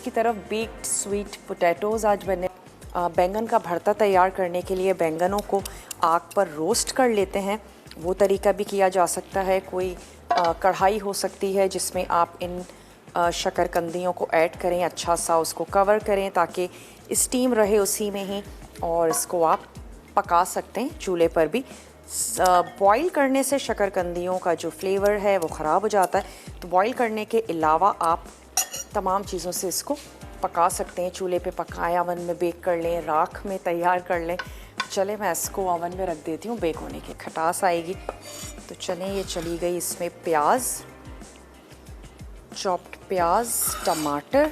की तरफ baked sweet potatoes आज बने। बैंगन का भरता तैयार करने के लिए बैंगनों को आग पर रोस्ट कर लेते हैं। वो तरीका भी किया जा सकता है। कोई कढ़ाई हो सकती है जिसमें आप इन शकरकंदियों को ऐड करें, अच्छा सा उसको कवर करें ताकि स्टीम रहे उसी में ही, और इसको आप पका सकते हैं चूल्हे पर भी। बॉईल करने से शकरकंदियों का जो फ्लेवर है वो ख़राब हो जाता है, तो बॉईल करने के अलावा आप तमाम चीज़ों से इसको पका सकते हैं। चूल्हे पे पकाएं, ओवन में बेक कर लें, राख में तैयार कर लें। चले मैं इसको ओवन में रख देती हूँ बेक होने की, खटास आएगी। तो चलें, ये चली गई इसमें प्याज, चॉप्ड प्याज, टमाटर।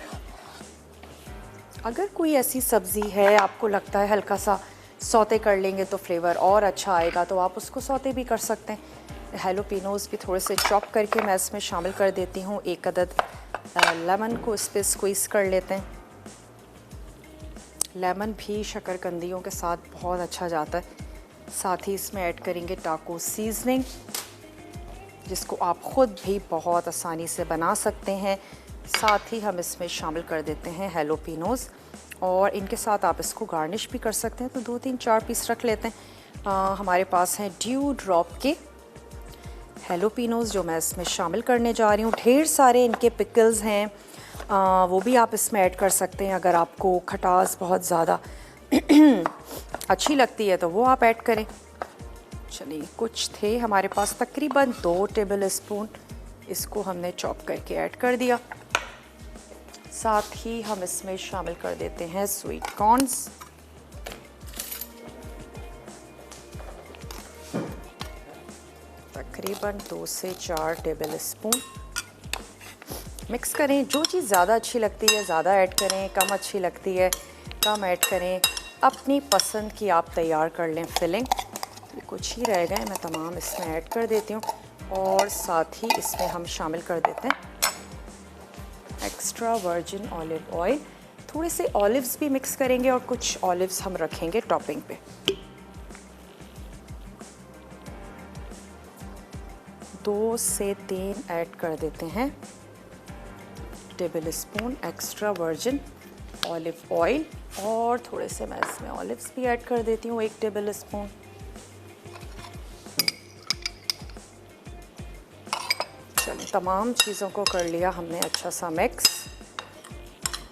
अगर कोई ऐसी सब्ज़ी है आपको लगता है हल्का सा सौते कर लेंगे तो फ्लेवर और अच्छा आएगा, तो आप उसको सौते भी कर सकते हैं। हैलोपिनोज़ भी थोड़े से चॉप करके मैं इसमें शामिल कर देती हूँ। एक अदद लेमन को इस पर स्क्वीज़ कर लेते हैं। लेमन भी शकरकंदियों के साथ बहुत अच्छा जाता है। साथ ही इसमें ऐड करेंगे टाको सीजनिंग, जिसको आप ख़ुद भी बहुत आसानी से बना सकते हैं। साथ ही हम इसमें शामिल कर देते हैं हैलोपिनोज़, और इनके साथ आप इसको गार्निश भी कर सकते हैं। तो 2-3-4 पीस रख लेते हैं। हमारे पास हैं ड्यू ड्रॉप के हैलोपिनोज़ जो मैं इसमें शामिल करने जा रही हूँ। ढेर सारे इनके पिकल्स हैं, वो भी आप इसमें ऐड कर सकते हैं। अगर आपको खटास बहुत ज़्यादा अच्छी लगती है तो वो आप ऐड करें। चलिए, कुछ थे हमारे पास तकरीबन 2 टेबल स्पून, इसको हमने चॉप करके ऐड कर दिया। साथ ही हम इसमें शामिल कर देते हैं स्वीट कॉर्न्स। तकरीबन 2 से 4 टेबल स्पून मिक्स करें। जो चीज़ ज़्यादा अच्छी लगती है ज़्यादा ऐड करें, कम अच्छी लगती है कम ऐड करें। अपनी पसंद की आप तैयार कर लें फिलिंग। ये कुछ ही रह गए, मैं तमाम इसमें ऐड कर देती हूँ। और साथ ही इसमें हम शामिल कर देते हैं एक्स्ट्रा वर्जिन ऑलिव ऑयल। थोड़े से ऑलिव्स भी मिक्स करेंगे और कुछ ऑलिव्स हम रखेंगे टॉपिंग पे। 2 से 3 ऐड कर देते हैं table spoon extra virgin olive oil, और थोड़े से मैं इसमें ऑलिव्स भी ऐड कर देती हूँ 1 टेबल स्पून। चलिए, तमाम चीज़ों को कर लिया हमने अच्छा सा मिक्स,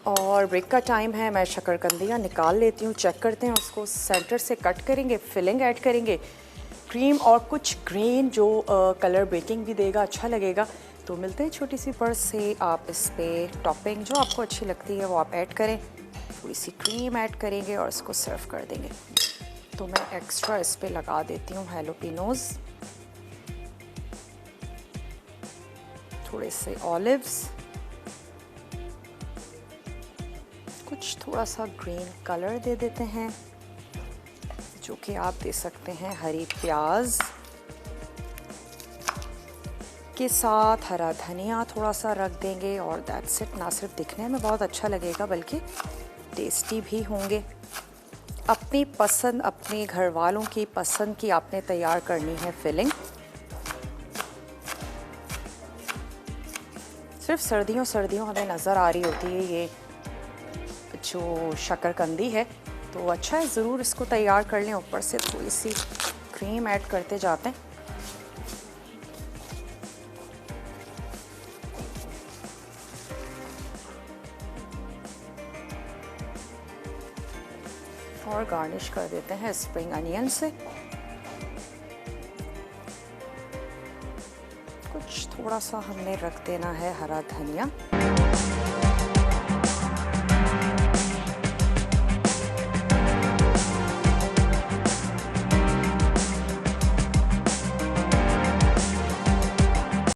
और ब्रेक का टाइम है। मैं शकरकंदियाँ निकाल लेती हूँ। चेक करते हैं, उसको सेंटर से कट करेंगे, फिलिंग ऐड करेंगे, क्रीम और कुछ ग्रेन जो कलर बेकिंग भी देगा, अच्छा लगेगा। तो मिलते हैं छोटी सी पर्स से। आप इस पर टॉपिंग जो आपको अच्छी लगती है वो आप ऐड करें। थोड़ी सी क्रीम ऐड करेंगे और इसको सर्व कर देंगे। तो मैं एक्स्ट्रा इस पर लगा देती हूँ हैलोपिनोज़, थोड़े से ऑलिव्स, कुछ थोड़ा सा ग्रीन कलर दे देते हैं, जो कि आप दे सकते हैं हरी प्याज के साथ। हरा धनिया थोड़ा सा रख देंगे और दैट्स इट। ना सिर्फ दिखने में बहुत अच्छा लगेगा बल्कि टेस्टी भी होंगे। अपनी पसंद, अपने घर वालों की पसंद की आपने तैयार करनी है फिलिंग। सिर्फ सर्दियों हमें नज़र आ रही होती है ये जो शकरकंदी है, तो अच्छा है, ज़रूर इसको तैयार कर लें। ऊपर से थोड़ी सी क्रीम ऐड करते जाते हैं। और गार्निश कर देते हैं स्प्रिंग अनियन से। कुछ थोड़ा सा हमने रख देना है हरा धनिया।